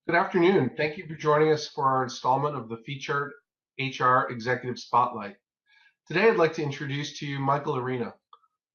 Good afternoon. Thank you for joining us for our installment of the featured HR Executive Spotlight. Today, I'd like to introduce to you Michael Arena.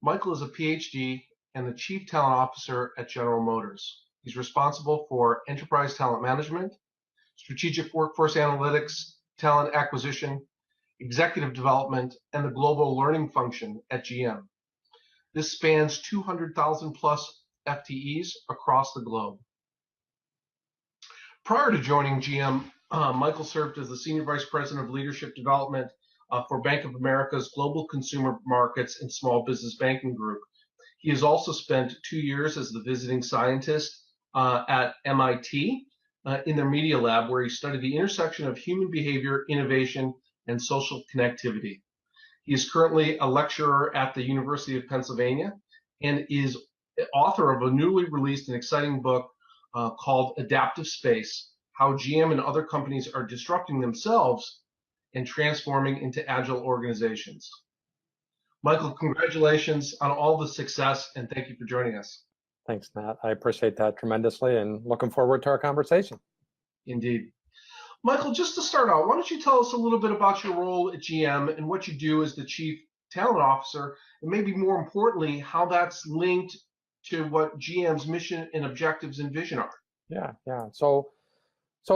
Michael is a PhD and the Chief Talent Officer at General Motors. He's responsible for enterprise talent management, strategic workforce analytics, talent acquisition, executive development, and the global learning function at GM. This spans 200,000 plus FTEs across the globe. Prior to joining GM, Michael served as the Senior Vice President of Leadership Development for Bank of America's Global Consumer Markets and Small Business Banking Group. He has also spent 2 years as the visiting scientist at MIT in their media lab, where he studied the intersection of human behavior, innovation, and social connectivity. He is currently a lecturer at the University of Pennsylvania and is author of a newly released and exciting book called Adaptive Space: How GM and Other Companies Are Disrupting Themselves and Transforming into Agile Organizations. Michael, congratulations on all the success, and thank you for joining us. Thanks, Matt. I appreciate that tremendously and looking forward to our conversation. Indeed. Michael, just to start out, why don't you tell us a little bit about your role at GM and what you do as the Chief Talent Officer, and maybe more importantly, how that's linked to what GM's mission and objectives and vision are. Yeah. So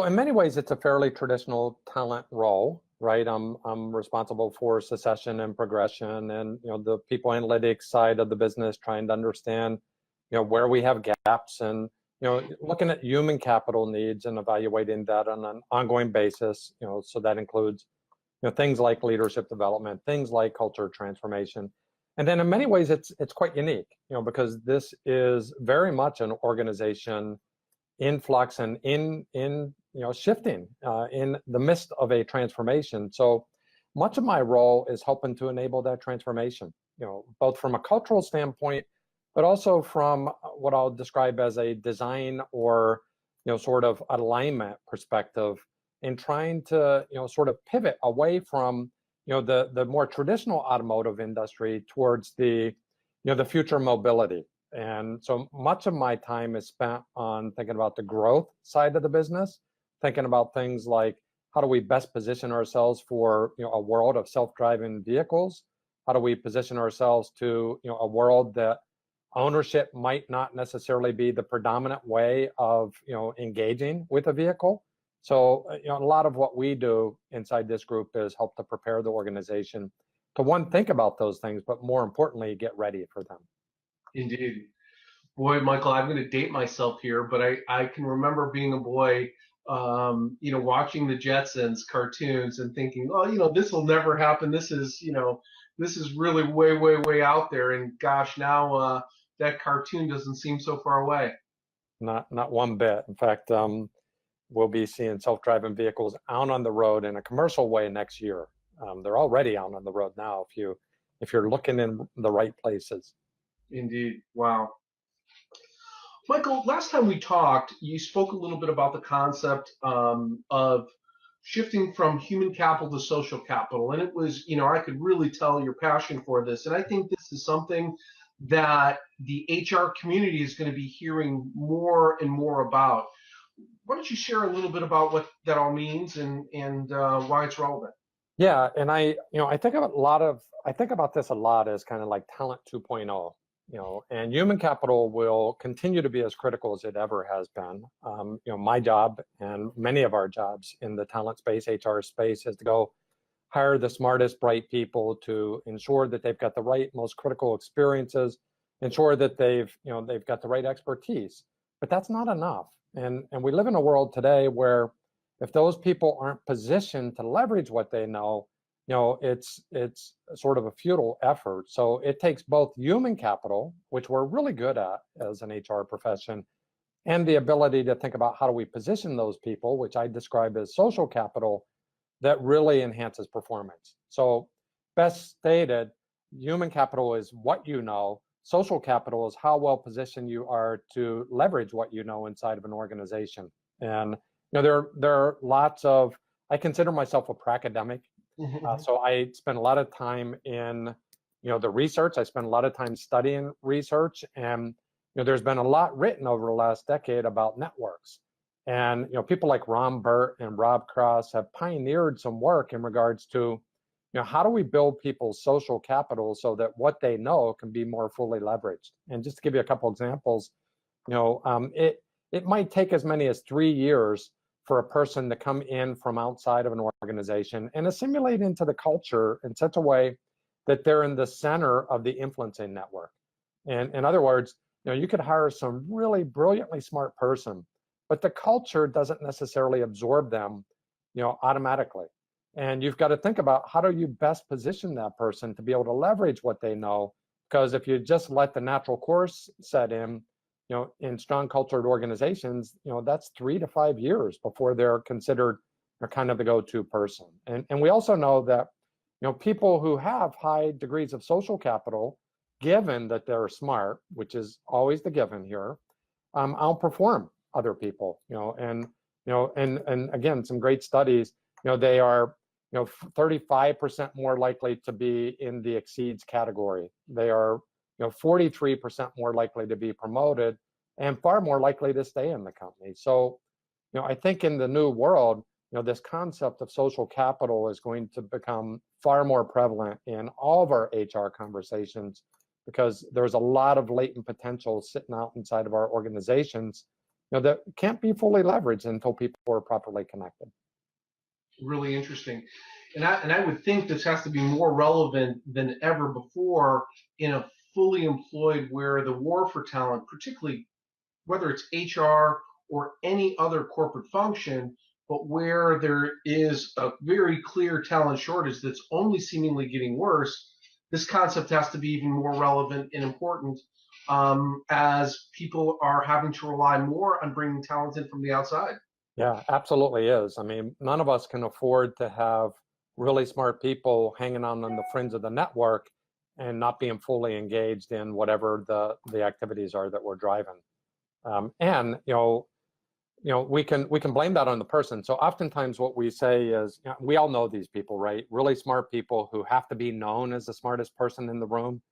in many ways, it's a fairly traditional talent role, right? I'm responsible for succession and progression, and the people analytics side of the business, trying to understand where we have gaps, and looking at human capital needs and evaluating that on an ongoing basis. So that includes things like leadership development, things like culture transformation. And then in many ways, it's quite unique, because this is very much an organization in flux and in shifting in the midst of a transformation. So much of my role is helping to enable that transformation, both from a cultural standpoint, but also from what I'll describe as a design or sort of alignment perspective, in trying to sort of pivot away from the more traditional automotive industry towards the the future mobility. And so much of my time is spent on thinking about the growth side of the business, thinking about things like, how do we best position ourselves for a world of self-driving vehicles? How do we position ourselves to a world that ownership might not necessarily be the predominant way of engaging with a vehicle? So a lot of what we do inside this group is help to prepare the organization to, one, think about those things, but more importantly, get ready for them. Indeed. Boy, Michael, I'm going to date myself here, but I can remember being a boy, watching the Jetsons cartoons and thinking, oh, this will never happen. This is really way, way, way out there. And gosh, now that cartoon doesn't seem so far away. Not one bit. In fact, we'll be seeing self-driving vehicles out on the road in a commercial way next year. They're already out on the road now if you're looking in the right places. Indeed. Wow. Michael, last time we talked, you spoke a little bit about the concept of shifting from human capital to social capital. And it was, I could really tell your passion for this. And I think this is something that the HR community is going to be hearing more and more about. Why don't you share a little bit about what that all means and why it's relevant? Yeah, and I think about this a lot as kind of like talent 2.0. And human capital will continue to be as critical as it ever has been. My job and many of our jobs in the talent space, HR space, is to go hire the smartest, bright people to ensure that they've got the right, most critical experiences, ensure that they've got the right expertise. But that's not enough. And we live in a world today where if those people aren't positioned to leverage what they know, it's sort of a futile effort. So it takes both human capital, which we're really good at as an HR profession, and the ability to think about how do we position those people, which I describe as social capital, that really enhances performance. So best stated, human capital is what you know. Social capital is how well positioned you are to leverage what you know inside of an organization. And there are lots of, I consider myself a pracademic. So I spend a lot of time in the research. I spend a lot of time studying research, and there's been a lot written over the last decade about networks. And people like Ron Burt and Rob Cross have pioneered some work in regards to how do we build people's social capital so that what they know can be more fully leveraged. And just to give you a couple examples, it might take as many as 3 years for a person to come in from outside of an organization and assimilate into the culture in such a way that they're in the center of the influencing network. And in other words, you could hire some really brilliantly smart person, but the culture doesn't necessarily absorb them, automatically. And you've got to think about how do you best position that person to be able to leverage what they know, because if you just let the natural course set in strong cultured organizations, that's 3 to 5 years before they're considered kind of the go-to person. And we also know that, people who have high degrees of social capital, given that they're smart, which is always the given here, outperform other people, and again, some great studies, they are, 35% more likely to be in the exceeds category. They are 43% more likely to be promoted and far more likely to stay in the company. So, I think in the new world, this concept of social capital is going to become far more prevalent in all of our HR conversations, because there's a lot of latent potential sitting out inside of our organizations, that can't be fully leveraged until people are properly connected. Really interesting. And I would think this has to be more relevant than ever before in a fully employed, where the war for talent, particularly whether it's HR or any other corporate function, but where there is a very clear talent shortage that's only seemingly getting worse, this concept has to be even more relevant and important, as people are having to rely more on bringing talent in from the outside. Yeah, absolutely is. I mean, none of us can afford to have really smart people hanging on the fringe of the network and not being fully engaged in whatever the activities are that we're driving. And we can blame that on the person. So oftentimes what we say is, we all know these people, right? Really smart people who have to be known as the smartest person in the room.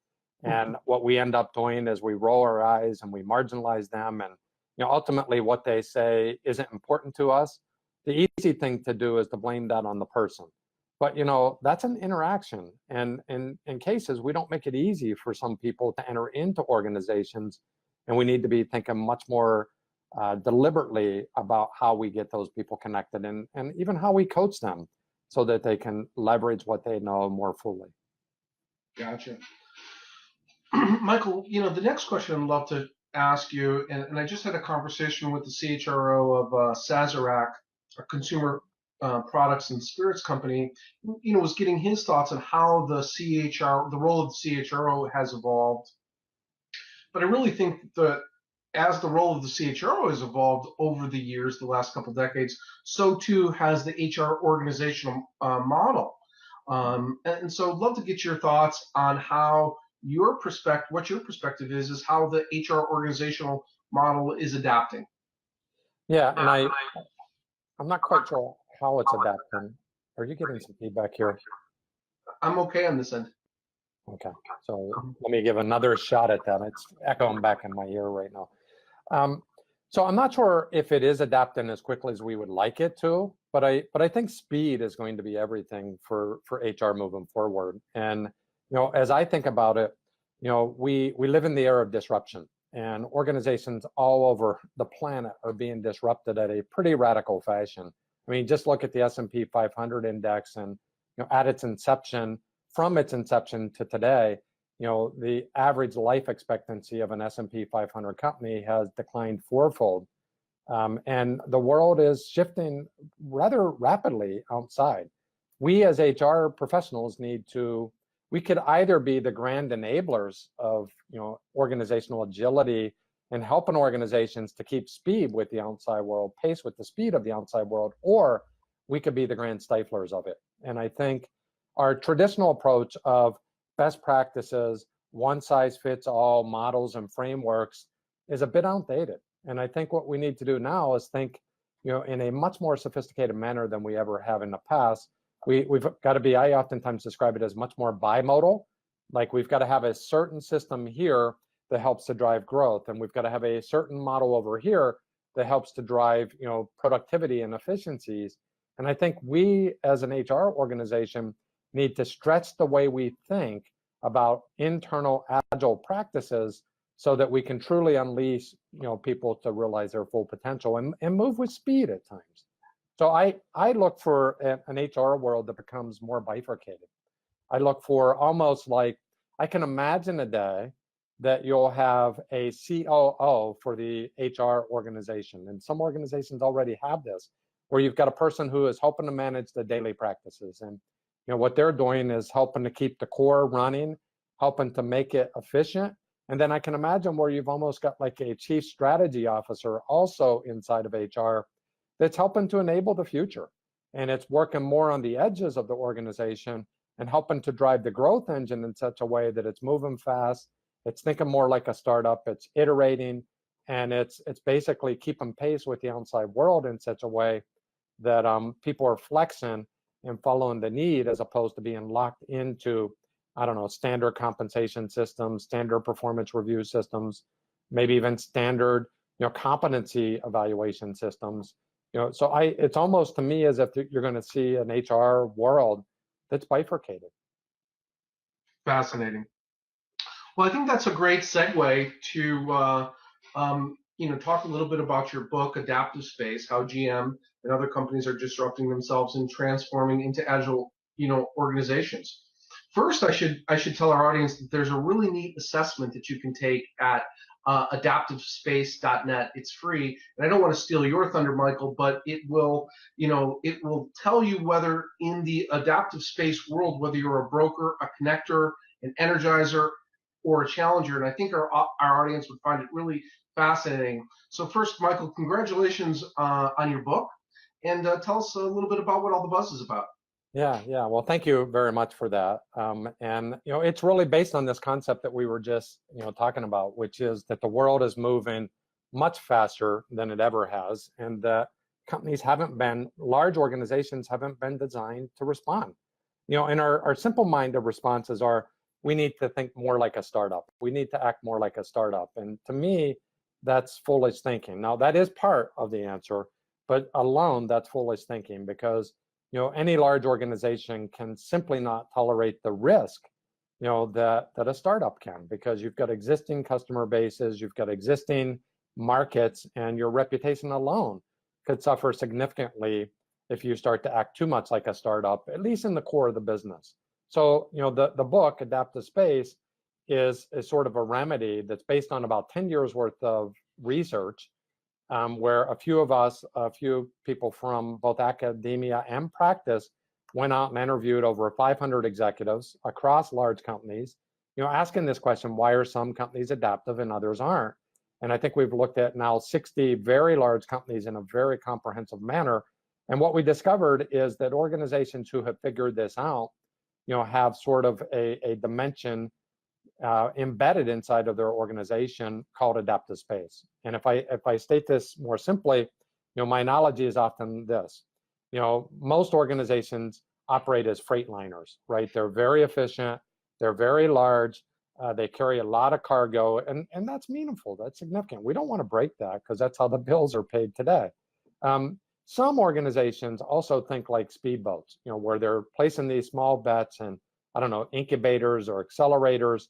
And what we end up doing is we roll our eyes and we marginalize them, and ultimately what they say isn't important to us. The easy thing to do is to blame that on the person. But that's an interaction, and in cases we don't make it easy for some people to enter into organizations, and we need to be thinking much more deliberately about how we get those people connected, and even how we coach them so that they can leverage what they know more fully. Gotcha. Michael, the next question I'd love to ask you, and I just had a conversation with the CHRO of Sazerac, a consumer products and spirits company, was getting his thoughts on how the role of the CHRO has evolved. But I really think that as the role of the CHRO has evolved over the years, the last couple of decades, so too has the HR organizational model. And so I'd love to get your thoughts on how what your perspective is how the HR organizational model is adapting. Yeah, and I'm not quite sure how it's adapting. Are you getting some feedback here? I'm okay on this end. Okay, so let me give another shot at that. It's echoing back in my ear right now. So I'm not sure if it is adapting as quickly as we would like it to, but I think speed is going to be everything for HR moving forward. And as I think about it, we live in the era of disruption, and organizations all over the planet are being disrupted at a pretty radical fashion. I mean, just look at the S&P 500 index, and at its inception, from its inception to today, the average life expectancy of an S&P 500 company has declined fourfold. And the world is shifting rather rapidly outside. We as HR professionals we could either be the grand enablers of organizational agility and helping organizations to keep speed with the outside world, pace with the speed of the outside world, or we could be the grand stiflers of it. And I think our traditional approach of best practices, one size fits all models and frameworks is a bit outdated. And I think what we need to do now is think, in a much more sophisticated manner than we ever have in the past. We've got to be, I oftentimes describe it as much more bimodal. Like, we've got to have a certain system here that helps to drive growth, and we've got to have a certain model over here that helps to drive, productivity and efficiencies. And I think we as an HR organization need to stretch the way we think about internal agile practices so that we can truly unleash, people to realize their full potential and move with speed at times. So I look for an HR world that becomes more bifurcated. I look for almost like, I can imagine a day that you'll have a COO for the HR organization. And some organizations already have this, where you've got a person who is helping to manage the daily practices. And what they're doing is helping to keep the core running, helping to make it efficient. And then I can imagine where you've almost got like a chief strategy officer also inside of HR that's helping to enable the future. And it's working more on the edges of the organization and helping to drive the growth engine in such a way that it's moving fast. It's thinking more like a startup. It's iterating, and it's basically keeping pace with the outside world in such a way that people are flexing and following the need, as opposed to being locked into, I don't know, standard compensation systems, standard performance review systems, maybe even standard, competency evaluation systems. So it's almost to me as if you're going to see an HR world that's bifurcated. Fascinating. Well, I think that's a great segue to talk a little bit about your book, Adaptive Space: How GM and Other Companies Are Disrupting Themselves and Transforming into Agile, organizations. First, I should tell our audience that there's a really neat assessment that you can take at adaptivespace.net. It's free, and I don't want to steal your thunder, Michael, but it will tell you whether in the adaptive space world, whether you're a broker, a connector, an energizer, or a challenger. And I think our audience would find it really fascinating. So first, Michael, congratulations on your book, and tell us a little bit about what all the buzz is about. Yeah. Well, thank you very much for that. And it's really based on this concept that we were just talking about, which is that the world is moving much faster than it ever has, and that large organizations haven't been designed to respond. And our simple-minded responses are, we need to think more like a startup. We need to act more like a startup. And to me, that's foolish thinking. Now, that is part of the answer, but alone, that's foolish thinking, because any large organization can simply not tolerate the risk, that a startup can, because you've got existing customer bases, you've got existing markets, and your reputation alone could suffer significantly if you start to act too much like a startup, at least in the core of the business. So, the book, Adaptive Space, is sort of a remedy that's based on about 10 years worth of research, where a few people from both academia and practice went out and interviewed over 500 executives across large companies, asking this question: why are some companies adaptive and others aren't? And I think we've looked at now 60 very large companies in a very comprehensive manner. And what we discovered is that organizations who have figured this out, have sort of a dimension embedded inside of their organization called adaptive space. And if I state this more simply, my analogy is often this: most organizations operate as freight liners, right? They're very efficient, they're very large, they carry a lot of cargo, and that's meaningful, that's significant. We don't want to break that, because that's how the bills are paid today. Some organizations also think like speedboats, where they're placing these small bets and, I don't know, incubators or accelerators.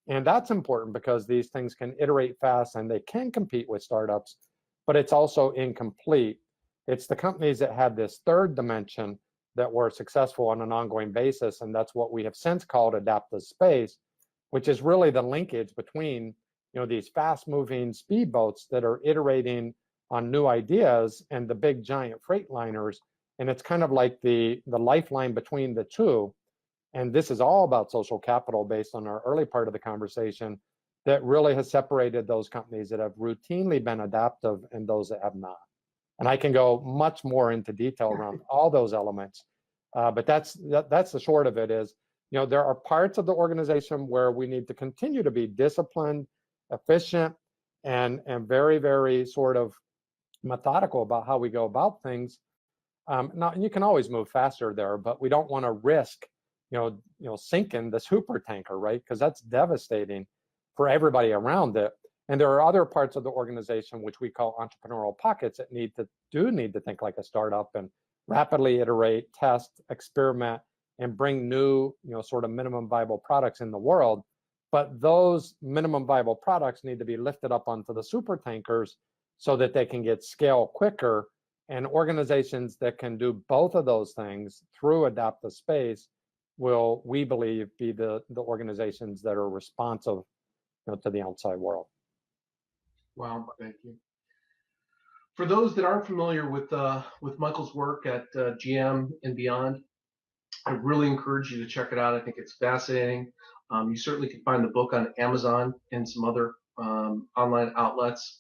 And that's important because these things can iterate fast and they can compete with startups, but it's also incomplete. It's the companies that had this third dimension that were successful on an ongoing basis. And that's what we have since called adaptive space, which is really the linkage between, these fast moving speedboats that are iterating on new ideas and the big giant freight liners. And it's kind of like the lifeline between the two. And this is all about social capital, based on our early part of the conversation, that really has separated those companies that have routinely been adaptive and those that have not. And I can go much more into detail around all those elements, but that's the short of it. Is, there are parts of the organization where we need to continue to be disciplined, efficient, and very, very sort of methodical about how we go about things. Now, you can always move faster there, but we don't want to risk sinking the super tanker, right? Because that's devastating for everybody around it. And there are other parts of the organization which we call entrepreneurial pockets that need to think like a startup and rapidly iterate, test, experiment, and bring new, sort of minimum viable products in the world. But those minimum viable products need to be lifted up onto the super tankers so that they can get scale quicker. And organizations that can do both of those things through Adaptive Space will, we believe, be the organizations that are responsive, to the outside world. Wow, thank you. For those that aren't familiar with Michael's work at GM and beyond, I really encourage you to check it out. I think it's fascinating. You certainly can find the book on Amazon and some other online outlets.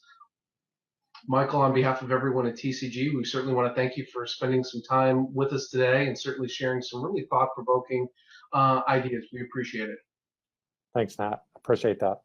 Michael, on behalf of everyone at TCG, we certainly want to thank you for spending some time with us today and certainly sharing some really thought-provoking ideas. We appreciate it. Thanks, Nat. Appreciate that.